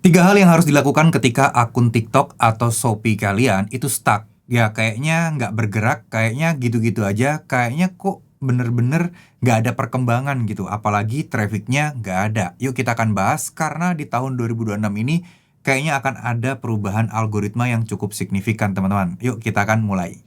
Tiga hal yang harus dilakukan ketika akun TikTok atau Shopee kalian itu stuck. Ya kayaknya nggak bergerak, kayaknya gitu-gitu aja, kayaknya kok bener-bener nggak ada perkembangan gitu. Apalagi trafficnya nggak ada. Yuk kita akan bahas karena di tahun 2026 ini kayaknya akan ada perubahan algoritma yang cukup signifikan teman-teman. Yuk kita akan mulai.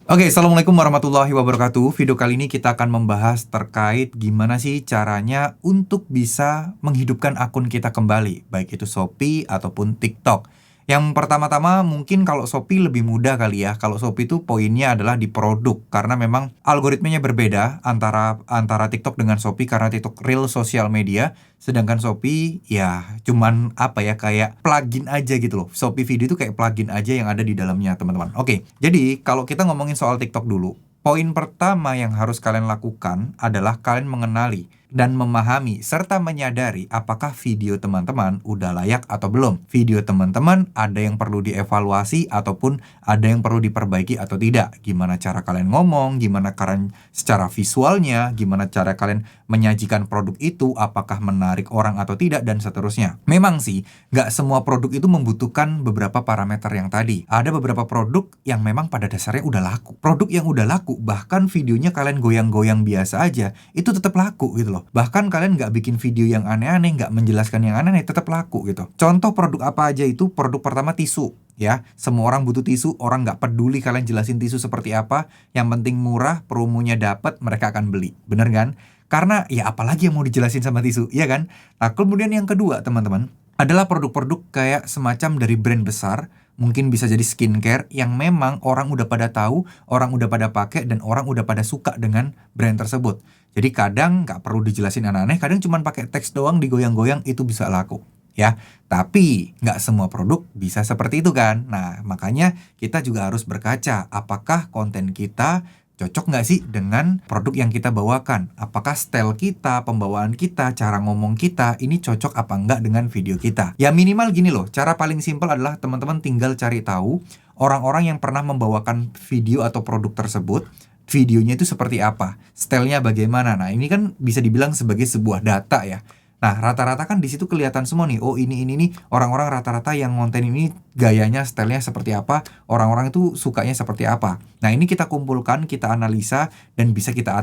Oke, Assalamualaikum warahmatullahi wabarakatuh. Video kali ini kita akan membahas terkait gimana sih caranya untuk bisa menghidupkan akun kita kembali, baik itu Shopee ataupun TikTok. Yang pertama-tama mungkin kalau Shopee lebih mudah kali ya. Kalau Shopee itu poinnya adalah di produk karena memang algoritmanya berbeda antara TikTok dengan Shopee karena TikTok real sosial media, sedangkan Shopee ya cuman apa ya kayak plugin aja gitu loh. Shopee Video itu kayak plugin aja yang ada di dalamnya, teman-teman. Oke, jadi kalau kita ngomongin soal TikTok dulu, poin pertama yang harus kalian lakukan adalah kalian mengenali dan memahami serta menyadari apakah video teman-teman udah layak atau belum. Video teman-teman ada yang perlu dievaluasi ataupun ada yang perlu diperbaiki atau tidak. Gimana cara kalian ngomong, gimana kalian secara visualnya, gimana cara kalian menyajikan produk itu, apakah menarik orang atau tidak, dan seterusnya. Memang sih, nggak semua produk itu membutuhkan beberapa parameter yang tadi. Ada beberapa produk yang memang pada dasarnya udah laku. Produk yang udah laku, bahkan videonya kalian goyang-goyang biasa aja, itu tetap laku gitu loh. Bahkan kalian nggak bikin video yang aneh-aneh, nggak menjelaskan yang aneh-aneh, tetap laku gitu. Contoh produk apa aja itu? Produk pertama tisu. Ya, semua orang butuh tisu, orang nggak peduli kalian jelasin tisu seperti apa, yang penting murah, promonya dapat, mereka akan beli. Bener kan? Karena ya apalagi yang mau dijelasin sama tisu, ya kan? Nah, kemudian yang kedua, teman-teman, adalah produk-produk kayak semacam dari brand besar, mungkin bisa jadi skincare yang memang orang udah pada tahu, orang udah pada pakai, dan orang udah pada suka dengan brand tersebut. Jadi kadang nggak perlu dijelasin aneh-aneh, kadang cuma pakai teks doang digoyang-goyang itu bisa laku. Ya, tapi nggak semua produk bisa seperti itu kan. Nah, makanya kita juga harus berkaca, apakah konten kita cocok nggak sih dengan produk yang kita bawakan? Apakah style kita, pembawaan kita, cara ngomong kita, ini cocok apa enggak dengan video kita? Ya minimal gini loh, cara paling simpel adalah teman-teman tinggal cari tahu orang-orang yang pernah membawakan video atau produk tersebut, videonya itu seperti apa, stylenya bagaimana. Nah ini kan bisa dibilang sebagai sebuah data ya. Nah, rata-rata kan di situ kelihatan semua nih. Oh, ini nih orang-orang rata-rata yang konten ini gayanya, stylenya seperti apa, orang-orang itu sukanya seperti apa. Nah, ini kita kumpulkan, kita analisa dan bisa kita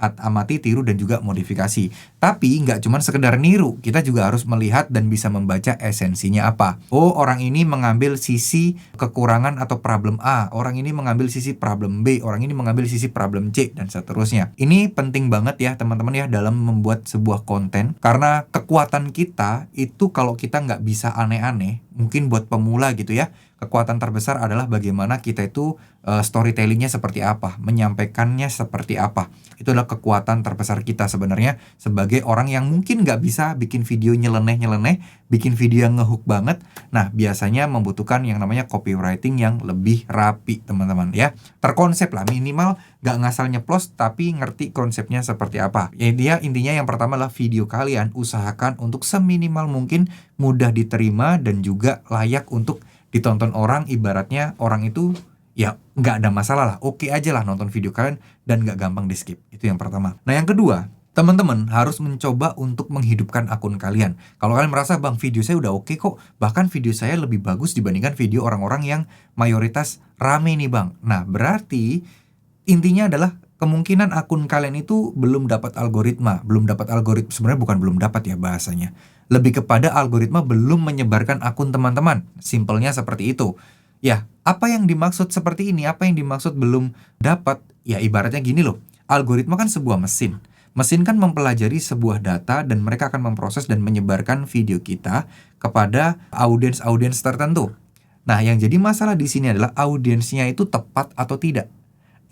amati, tiru dan juga modifikasi. Tapi nggak cuma sekedar niru, kita juga harus melihat dan bisa membaca esensinya apa. Oh, orang ini mengambil sisi kekurangan atau problem A, orang ini mengambil sisi problem B, orang ini mengambil sisi problem C dan seterusnya. Ini penting banget ya teman-teman ya dalam membuat sebuah konten karena kekuatan kita itu kalau kita nggak bisa aneh-aneh, mungkin buat pemula gitu ya, kekuatan terbesar adalah bagaimana kita itu storytellingnya seperti apa, menyampaikannya seperti apa. Itu adalah kekuatan terbesar kita sebenarnya sebagai orang yang mungkin nggak bisa bikin video nyeleneh-nyeleneh, bikin video yang ngehook banget. Nah, biasanya membutuhkan yang namanya copywriting yang lebih rapi, teman-teman ya. Terkonsep lah, minimal nggak ngasal nyeplos tapi ngerti konsepnya seperti apa. Ya dia intinya yang pertama adalah video kalian usahakan untuk seminimal mungkin mudah diterima dan juga layak untuk ditonton orang. Ibaratnya orang itu ya nggak ada masalah lah, oke aja lah nonton video kalian dan nggak gampang di skip. Itu yang pertama. Nah yang kedua, teman-teman harus mencoba untuk menghidupkan akun kalian. Kalau kalian merasa bang video saya udah oke kok, bahkan video saya lebih bagus dibandingkan video orang-orang yang mayoritas rame nih bang. Nah berarti intinya adalah kemungkinan akun kalian itu belum dapat algoritma. Sebenarnya bukan belum dapat ya bahasanya. Lebih kepada algoritma belum menyebarkan akun teman-teman. Simpelnya seperti itu. Ya, apa yang dimaksud seperti ini? Apa yang dimaksud belum dapat? Ya ibaratnya gini loh. Algoritma kan sebuah mesin. Mesin kan mempelajari sebuah data dan mereka akan memproses dan menyebarkan video kita kepada audiens-audiens tertentu. Nah, yang jadi masalah di sini adalah audiensnya itu tepat atau tidak.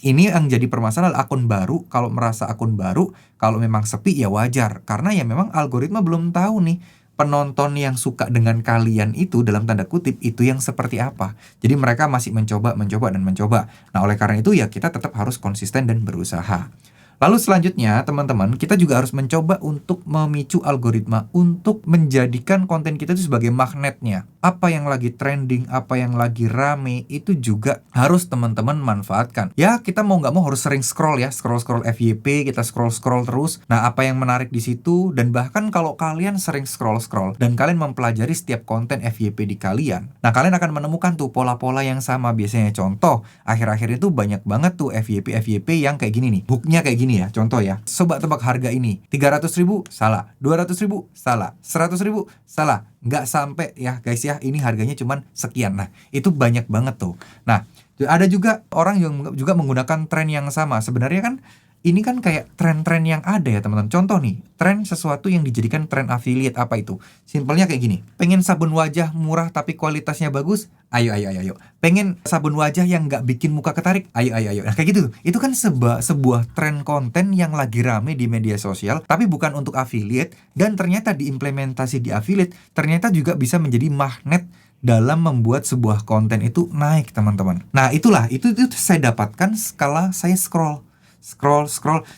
Ini yang jadi permasalahan akun baru. Kalau merasa akun baru, kalau memang sepi ya wajar. Karena ya memang algoritma belum tahu nih penonton yang suka dengan kalian itu dalam tanda kutip itu yang seperti apa. Jadi mereka masih mencoba. Nah oleh karena itu ya kita tetap harus konsisten dan berusaha. Lalu selanjutnya, teman-teman, kita juga harus mencoba untuk memicu algoritma untuk menjadikan konten kita itu sebagai magnetnya. Apa yang lagi trending, apa yang lagi rame, itu juga harus teman-teman manfaatkan. Ya, kita mau nggak mau harus sering scroll ya, scroll-scroll FYP, kita scroll-scroll terus. Nah, apa yang menarik di situ, dan bahkan kalau kalian sering scroll-scroll, dan kalian mempelajari setiap konten FYP di kalian, nah kalian akan menemukan tuh pola-pola yang sama biasanya. Contoh, akhir-akhir itu banyak banget tuh FYP yang kayak gini nih. Hooknya kayak gini ya, contoh ya. Coba tebak harga ini. 300.000, salah. 200.000, salah. 100.000, salah. Nggak sampai ya guys ya, ini harganya cuman sekian. Nah, itu banyak banget tuh. Nah, ada juga orang yang juga menggunakan tren yang sama. Sebenarnya kan ini kan kayak tren-tren yang ada ya teman-teman. Contoh nih, tren sesuatu yang dijadikan tren affiliate, apa itu? Simpelnya kayak gini. Pengen sabun wajah murah tapi kualitasnya bagus? Ayo, ayo, ayo, ayo. Pengen sabun wajah yang nggak bikin muka ketarik? Ayo, ayo, ayo. Nah kayak gitu. Itu kan sebuah tren konten yang lagi rame di media sosial, tapi bukan untuk affiliate. Dan ternyata diimplementasi di affiliate, ternyata juga bisa menjadi magnet dalam membuat sebuah konten itu naik, teman-teman. Nah itulah, itu saya dapatkan skala saya scroll.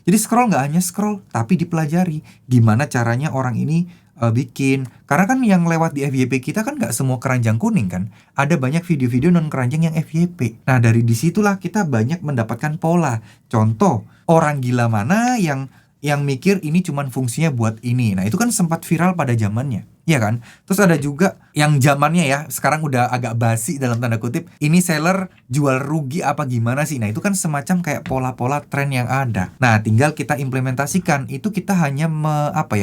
Jadi scroll nggak hanya scroll, tapi dipelajari gimana caranya orang ini bikin. Karena kan yang lewat di FYP kita kan nggak semua keranjang kuning kan. Ada banyak video-video non keranjang yang FYP. Nah dari disitulah kita banyak mendapatkan pola. Contoh, orang gila mana yang mikir ini cuman fungsinya buat ini. Nah itu kan sempat viral pada zamannya. Iya kan? Terus ada juga yang zamannya ya, sekarang udah agak basi dalam tanda kutip. Ini seller jual rugi apa gimana sih? Nah itu kan semacam kayak pola-pola tren yang ada. Nah tinggal kita implementasikan. Itu kita hanya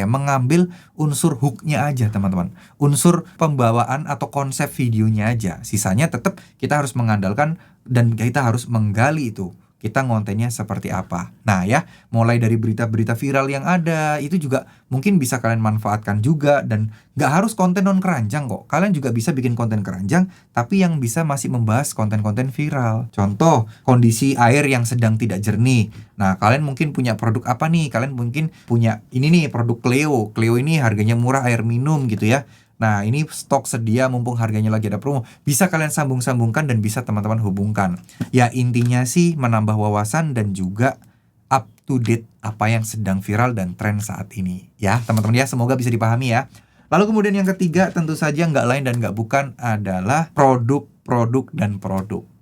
mengambil unsur hooknya aja teman-teman. Unsur pembawaan atau konsep videonya aja. Sisanya tetap kita harus mengandalkan dan kita harus menggali itu. Kita ngontennya seperti apa. Nah ya, mulai dari berita-berita viral yang ada, itu juga mungkin bisa kalian manfaatkan juga. Dan gak harus konten non keranjang kok. Kalian juga bisa bikin konten keranjang, tapi yang bisa masih membahas konten-konten viral. Contoh, kondisi air yang sedang tidak jernih. Nah, kalian mungkin punya produk apa nih? Kalian mungkin punya ini nih, produk Cleo. Cleo ini harganya murah, air minum gitu ya. Nah, ini stok sedia mumpung harganya lagi ada promo. Bisa kalian sambung-sambungkan dan bisa teman-teman hubungkan. Ya, intinya sih menambah wawasan dan juga up to date apa yang sedang viral dan tren saat ini. Ya, teman-teman ya, semoga bisa dipahami ya. Lalu kemudian yang ketiga, tentu saja nggak lain dan nggak bukan adalah produk.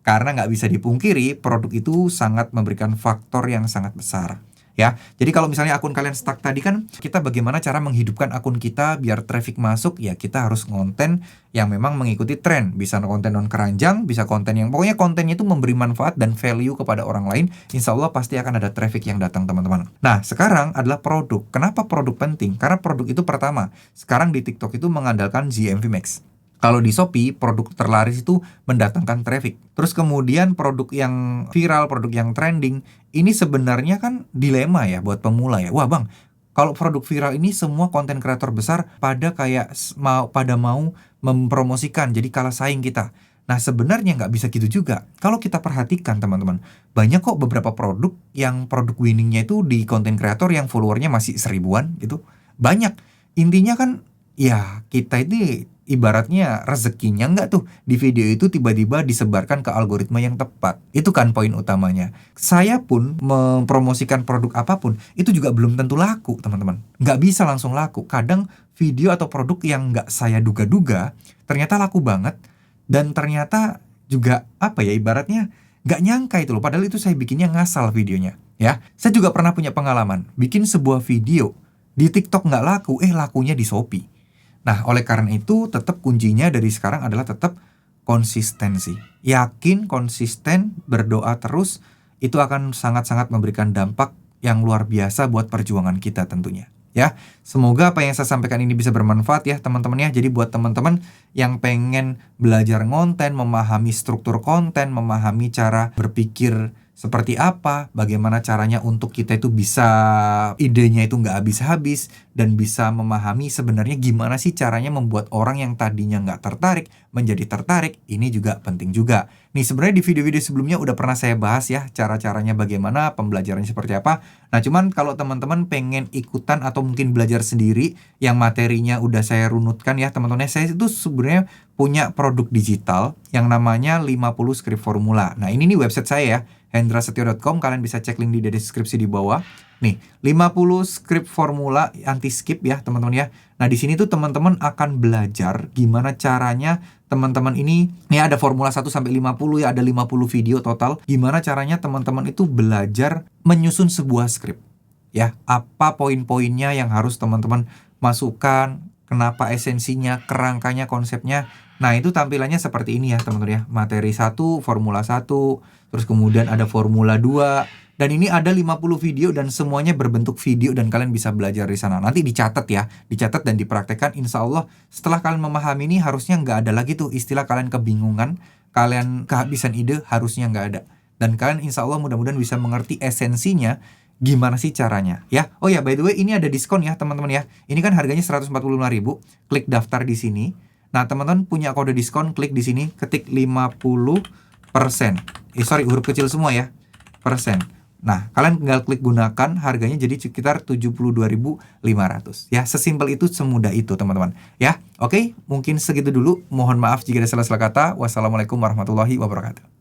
Karena nggak bisa dipungkiri, produk itu sangat memberikan faktor yang sangat besar. Ya, jadi kalau misalnya akun kalian stuck tadi kan, kita bagaimana cara menghidupkan akun kita biar traffic masuk, ya kita harus konten yang memang mengikuti tren. Bisa konten non keranjang, bisa konten yang pokoknya kontennya itu memberi manfaat dan value kepada orang lain. Insya Allah pasti akan ada traffic yang datang teman-teman. Nah sekarang adalah produk. Kenapa produk penting? Karena produk itu pertama, sekarang di TikTok itu mengandalkan GMV Max. Kalau di Shopee, produk terlaris itu mendatangkan traffic. Terus kemudian produk yang viral, produk yang trending, ini sebenarnya kan dilema ya buat pemula ya. Wah bang, kalau produk viral ini semua konten kreator besar pada mau mempromosikan, jadi kalah saing kita. Nah sebenarnya nggak bisa gitu juga. Kalau kita perhatikan teman-teman, banyak kok beberapa produk yang produk winningnya itu di konten kreator yang followernya masih 1000-an gitu. Banyak. Intinya kan ya kita ini ibaratnya rezekinya nggak tuh di video itu tiba-tiba disebarkan ke algoritma yang tepat. Itu kan poin utamanya. Saya pun mempromosikan produk apapun itu juga belum tentu laku teman-teman. Nggak bisa langsung laku. Kadang video atau produk yang nggak saya duga-duga ternyata laku banget. Dan ternyata juga ibaratnya nggak nyangka itu loh. Padahal itu saya bikinnya ngasal videonya. Ya, saya juga pernah punya pengalaman bikin sebuah video di TikTok nggak laku, lakunya di Shopee. Nah, oleh karena itu tetap kuncinya dari sekarang adalah tetap konsistensi. Yakin, konsisten, berdoa terus, itu akan sangat-sangat memberikan dampak yang luar biasa buat perjuangan kita tentunya. Ya, semoga apa yang saya sampaikan ini bisa bermanfaat ya teman-teman ya. Jadi buat teman-teman yang pengen belajar konten, memahami struktur konten, memahami cara berpikir seperti apa, bagaimana caranya untuk kita itu bisa idenya itu nggak habis-habis dan bisa memahami sebenarnya gimana sih caranya membuat orang yang tadinya nggak tertarik menjadi tertarik, ini juga penting juga. Nih sebenarnya di video-video sebelumnya udah pernah saya bahas ya cara-caranya bagaimana, pembelajarannya seperti apa. Nah cuman kalau teman-teman pengen ikutan atau mungkin belajar sendiri yang materinya udah saya runutkan ya teman-teman, saya itu sebenarnya punya produk digital yang namanya 50 Script Formula. Nah ini nih website saya ya. hendrasetio.com. Kalian bisa cek link di deskripsi di bawah. Nih, 50 script formula anti skip ya, teman-teman ya. Nah, di sini tuh teman-teman akan belajar gimana caranya teman-teman ini ada formula 1 sampai 50 ya, ada 50 video total. Gimana caranya teman-teman itu belajar menyusun sebuah script. Ya, apa poin-poinnya yang harus teman-teman masukkan, kenapa esensinya, kerangkanya, konsepnya. Nah, itu tampilannya seperti ini ya, teman-teman ya. Materi 1, formula 1, terus kemudian ada formula 2, dan ini ada 50 video dan semuanya berbentuk video dan kalian bisa belajar di sana. Nanti dicatat ya, dicatat dan dipraktekkan. Insya Allah setelah kalian memahami ini harusnya nggak ada lagi tuh istilah kalian kebingungan, kalian kehabisan ide, harusnya nggak ada. Dan kalian insya Allah mudah-mudahan bisa mengerti esensinya, gimana sih caranya ya. Oh ya, by the way ini ada diskon ya teman-teman ya. Ini kan harganya 145.000. Klik daftar di sini. Nah, teman-teman punya kode diskon, klik di sini, ketik 50%. Huruf kecil semua ya. Persen. Nah, kalian tinggal klik gunakan, harganya jadi sekitar 72.500. Ya, sesimpel itu, semudah itu, teman-teman. Ya, oke, mungkin segitu dulu. Mohon maaf jika ada salah-salah kata. Wassalamualaikum warahmatullahi wabarakatuh.